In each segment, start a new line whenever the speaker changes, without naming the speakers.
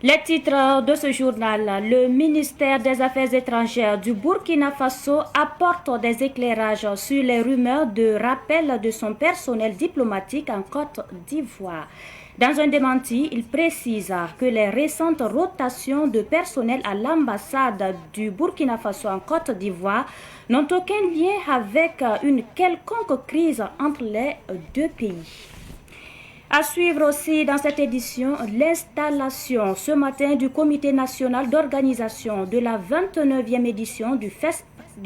Les titres de ce journal, le ministère des Affaires étrangères du Burkina Faso apporte des éclairages sur les rumeurs de rappel de son personnel diplomatique en Côte d'Ivoire. Dans un démenti, il précise que les récentes rotations de personnel à l'ambassade du Burkina Faso en Côte d'Ivoire n'ont aucun lien avec une quelconque crise entre les deux pays. À suivre aussi dans cette édition, l'installation ce matin du comité national d'organisation de la 29e édition du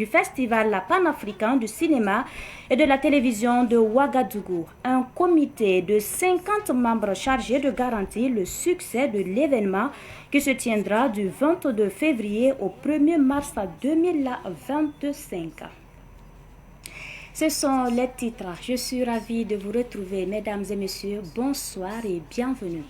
Festival panafricain du cinéma et de la télévision de Ouagadougou. Un comité de 50 membres chargé de garantir le succès de l'événement qui se tiendra du 22 février au 1er mars 2025. Ce sont les titres. Je suis ravie de vous retrouver, mesdames et messieurs. Bonsoir et bienvenue.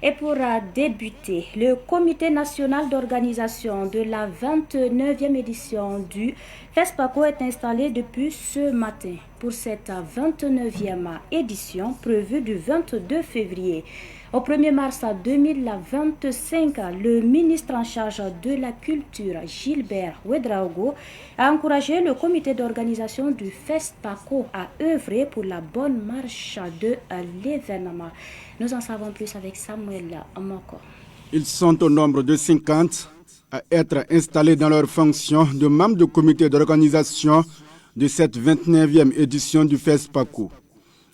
Et pour débuter, le Comité national d'organisation de la 29e édition du FESPACO est installé depuis ce matin. Pour cette 29e édition prévue du 22 février au 1er mars 2025, le ministre en charge de la culture, Gilbert Ouedraogo, a encouragé le comité d'organisation du FESPACO à œuvrer pour la bonne marche de l'événement. Nous en savons plus avec Samuel Amoko.
Ils sont au nombre de 50 à être installés dans leurs fonctions de membres du comité d'organisation de cette 29e édition du FESPACO.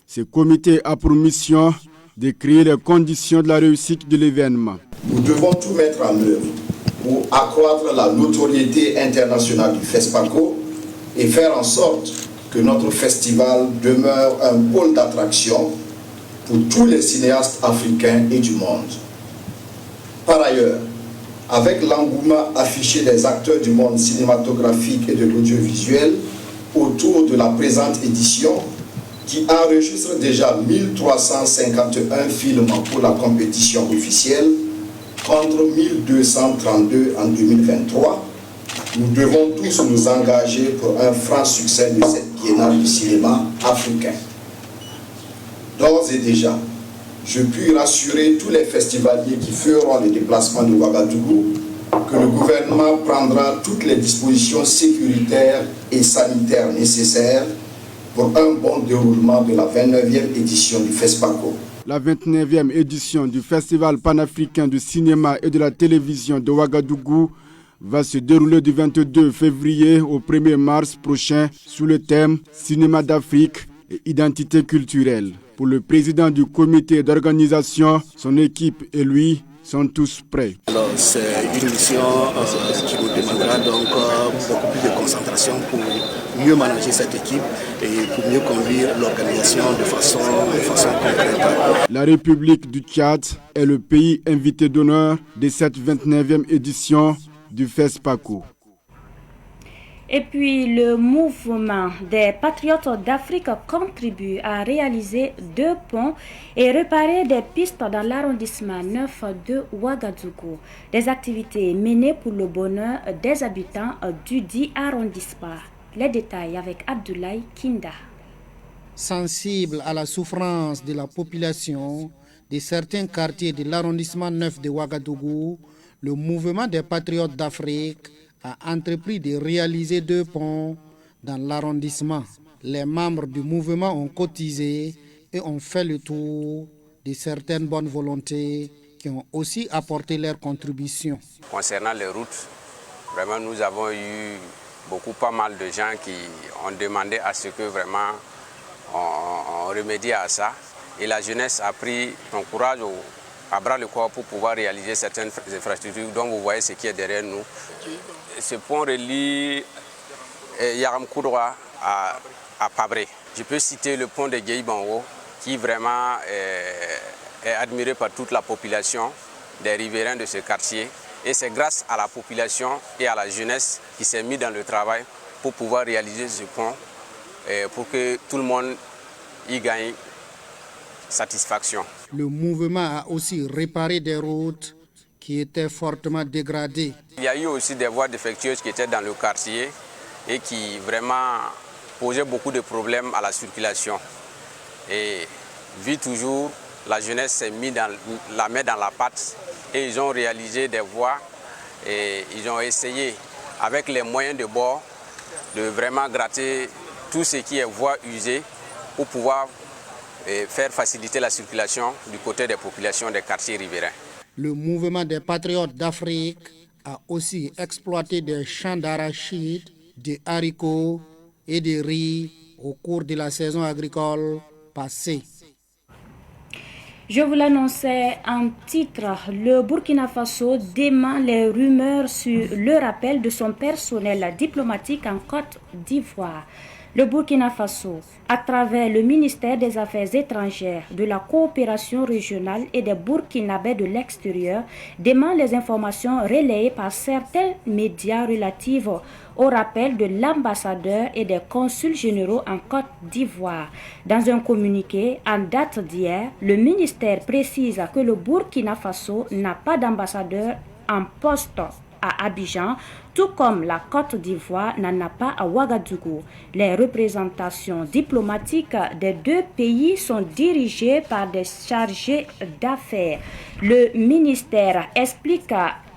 Ce comité a pour mission de créer les conditions de la réussite de l'événement.
Nous devons tout mettre en œuvre pour accroître la notoriété internationale du FESPACO et faire en sorte que notre festival demeure un pôle d'attraction pour tous les cinéastes africains et du monde. Par ailleurs, avec l'engouement affiché des acteurs du monde cinématographique et de l'audiovisuel autour de la présente édition, qui enregistre déjà 1351 films pour la compétition officielle, contre 1232 en 2023, nous devons tous nous engager pour un franc succès de cette biennale du cinéma africain. D'ores et déjà, je puis rassurer tous les festivaliers qui feront le déplacement de Ouagadougou que le gouvernement prendra toutes les dispositions sécuritaires et sanitaires nécessaires pour un bon déroulement de la 29e édition du FESPACO.
La 29e édition du Festival panafricain du cinéma et de la télévision de Ouagadougou va se dérouler du 22 février au 1er mars prochain sous le thème Cinéma d'Afrique et identité culturelle. Pour le président du comité d'organisation, son équipe et lui sont tous prêts.
Alors c'est une mission qui nous demandera donc beaucoup plus de concentration pour mieux manager cette équipe et pour mieux conduire l'organisation de façon concrète.
La République du Tchad est le pays invité d'honneur de cette 29e édition du FESPACO.
Et puis, le mouvement des patriotes d'Afrique contribue à réaliser 2 ponts et réparer des pistes dans l'arrondissement 9 de Ouagadougou. Des activités menées pour le bonheur des habitants du dit arrondissement. Les détails avec Abdoulaye Kinda.
Sensible à la souffrance de la population de certains quartiers de l'arrondissement 9 de Ouagadougou, le mouvement des patriotes d'Afrique a entrepris de réaliser 2 ponts dans l'arrondissement. Les membres du mouvement ont cotisé et ont fait le tour de certaines bonnes volontés qui ont aussi apporté leur contribution.
Concernant les routes, vraiment nous avons eu pas mal de gens qui ont demandé à ce que vraiment on remédie à ça. Et la jeunesse a pris son courage à bras le corps pour pouvoir réaliser certaines infrastructures dont vous voyez ce qui est derrière nous. Ce pont relie Yaramkoudoua à Pabré. Je peux citer le pont de Guéibango qui vraiment est admiré par toute la population des riverains de ce quartier. Et c'est grâce à la population et à la jeunesse qui s'est mis dans le travail pour pouvoir réaliser ce pont pour que tout le monde y gagne satisfaction.
Le mouvement a aussi réparé des routes qui étaient fortement dégradées.
Il y a eu aussi des voies défectueuses qui étaient dans le quartier et qui vraiment posaient beaucoup de problèmes à la circulation. Et vu toujours, la jeunesse s'est mis la main dans la pâte et ils ont réalisé des voies et ils ont essayé avec les moyens de bord de vraiment gratter tout ce qui est voie usée pour pouvoir faire faciliter la circulation du côté des populations des quartiers riverains.
Le mouvement des patriotes d'Afrique a aussi exploité des champs d'arachides, de haricots et de riz au cours de la saison agricole passée.
Je vous l'annonçais en titre, le Burkina Faso dément les rumeurs sur le rappel de son personnel diplomatique en Côte d'Ivoire. Le Burkina Faso, à travers le ministère des Affaires étrangères, de la coopération régionale et des Burkinabés de l'extérieur, dément les informations relayées par certains médias relatives au rappel de l'ambassadeur et des consuls généraux en Côte d'Ivoire. Dans un communiqué en date d'hier, le ministère précise que le Burkina Faso n'a pas d'ambassadeur en poste à Abidjan, tout comme la Côte d'Ivoire n'en a pas à Ouagadougou. Les représentations diplomatiques des deux pays sont dirigées par des chargés d'affaires. Le ministère explique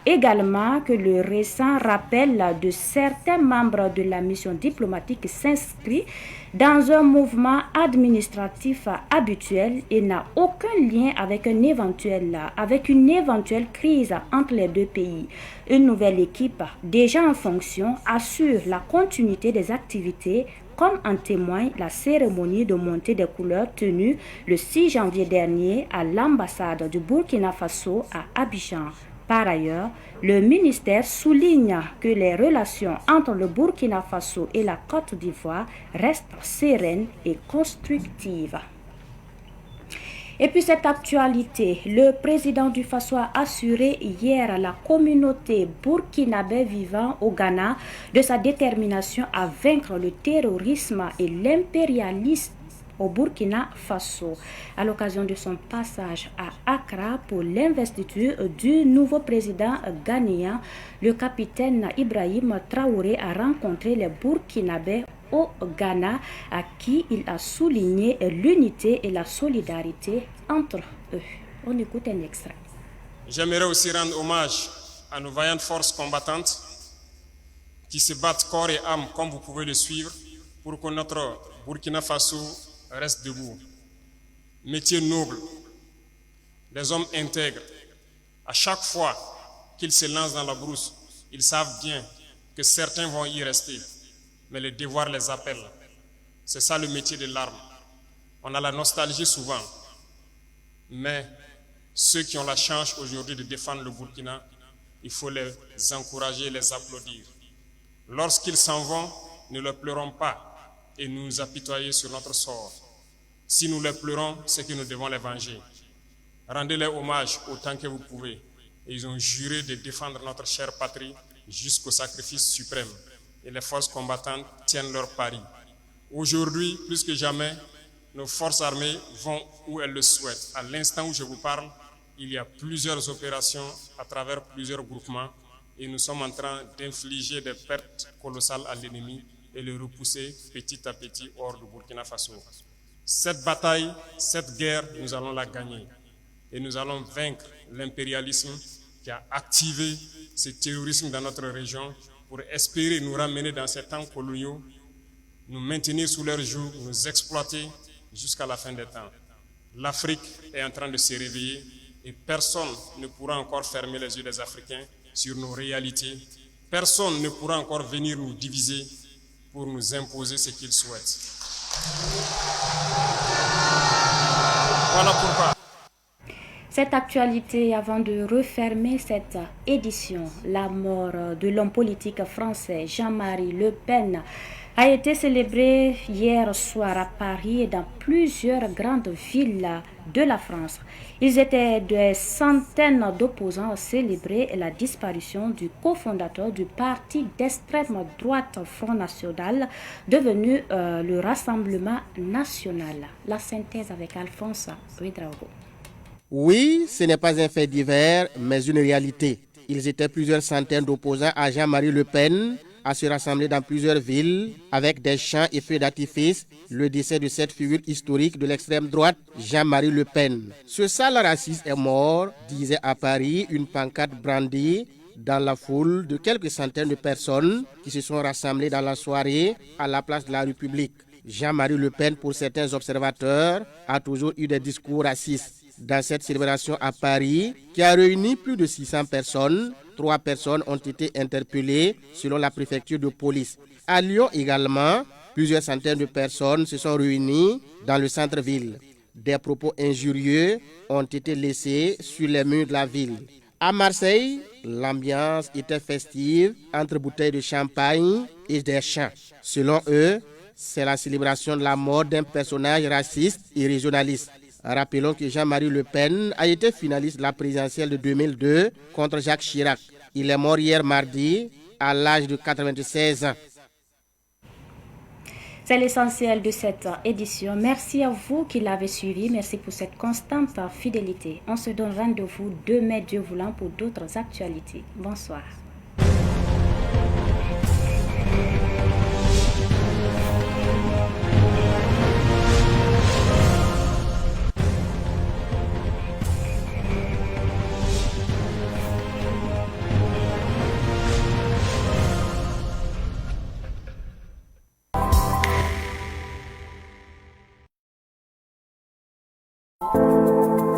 également que le récent rappel de certains membres de la mission diplomatique s'inscrit dans un mouvement administratif habituel et n'a aucun lien avec une éventuelle crise entre les deux pays. Une nouvelle équipe déjà en fonction assure la continuité des activités, comme en témoigne la cérémonie de montée des couleurs tenue le 6 janvier dernier à l'ambassade du Burkina Faso à Abidjan. Par ailleurs, le ministère souligne que les relations entre le Burkina Faso et la Côte d'Ivoire restent sereines et constructives. Et puis cette actualité, le président du Faso a assuré hier à la communauté burkinabé vivant au Ghana de sa détermination à vaincre le terrorisme et l'impérialisme au Burkina Faso, à l'occasion de son passage à Accra pour l'investiture du nouveau président ghanéen. Le capitaine Ibrahim Traoré a rencontré les Burkinabés au Ghana, à qui il a souligné l'unité et la solidarité entre eux. On écoute un extrait.
J'aimerais aussi rendre hommage à nos vaillantes forces combattantes qui se battent corps et âme, comme vous pouvez le suivre, pour que notre Burkina Faso reste debout. Métier noble, des hommes intègres. À chaque fois qu'ils se lancent dans la brousse, ils savent bien que certains vont y rester, mais le devoir les appelle. C'est ça le métier de l'arme. On a la nostalgie souvent, mais ceux qui ont la chance aujourd'hui de défendre le Burkina, il faut les encourager, les applaudir. Lorsqu'ils s'en vont, ne les pleurons pas et nous apitoyer sur notre sort. Si nous les pleurons, c'est que nous devons les venger. Rendez-les hommage autant que vous pouvez. Et ils ont juré de défendre notre chère patrie jusqu'au sacrifice suprême. Et les forces combattantes tiennent leur pari. Aujourd'hui, plus que jamais, nos forces armées vont où elles le souhaitent. À l'instant où je vous parle, il y a plusieurs opérations à travers plusieurs groupements et nous sommes en train d'infliger des pertes colossales à l'ennemi et le repousser petit à petit hors du Burkina Faso. Cette bataille, cette guerre, nous allons la gagner et nous allons vaincre l'impérialisme qui a activé ce terrorisme dans notre région pour espérer nous ramener dans ces temps coloniaux, nous maintenir sous leur joug, nous exploiter jusqu'à la fin des temps. L'Afrique est en train de se réveiller et personne ne pourra encore fermer les yeux des Africains sur nos réalités. Personne ne pourra encore venir nous diviser pour nous imposer ce qu'ils souhaitent. Voilà pourquoi.
Cette actualité, avant de refermer cette édition, la mort de l'homme politique français Jean-Marie Le Pen a été célébrée hier soir à Paris et dans plusieurs grandes villes de la France. Ils étaient des centaines d'opposants à célébrer la disparition du cofondateur du parti d'extrême droite Front National, devenu le Rassemblement National. La synthèse avec Alphonse Ouedraogo.
Oui, ce n'est pas un fait divers, mais une réalité. Ils étaient plusieurs centaines d'opposants à Jean-Marie Le Pen à se rassembler dans plusieurs villes avec des chants et feux d'artifice le décès de cette figure historique de l'extrême droite, Jean-Marie Le Pen. Ce sale raciste est mort, disait à Paris une pancarte brandie dans la foule de quelques centaines de personnes qui se sont rassemblées dans la soirée à la place de la République. Jean-Marie Le Pen, pour certains observateurs, a toujours eu des discours racistes. Dans cette célébration à Paris, qui a réuni plus de 600 personnes, 3 personnes ont été interpellées selon la préfecture de police. À Lyon également, plusieurs centaines de personnes se sont réunies dans le centre-ville. Des propos injurieux ont été laissés sur les murs de la ville. À Marseille, l'ambiance était festive entre bouteilles de champagne et des chants. Selon eux, c'est la célébration de la mort d'un personnage raciste et régionaliste. Rappelons que Jean-Marie Le Pen a été finaliste de la présidentielle de 2002 contre Jacques Chirac. Il est mort hier mardi à l'âge de 96 ans.
C'est l'essentiel de cette édition. Merci à vous qui l'avez suivi. Merci pour cette constante fidélité. On se donne rendez-vous demain, Dieu voulant, pour d'autres actualités. Bonsoir.
Thank you.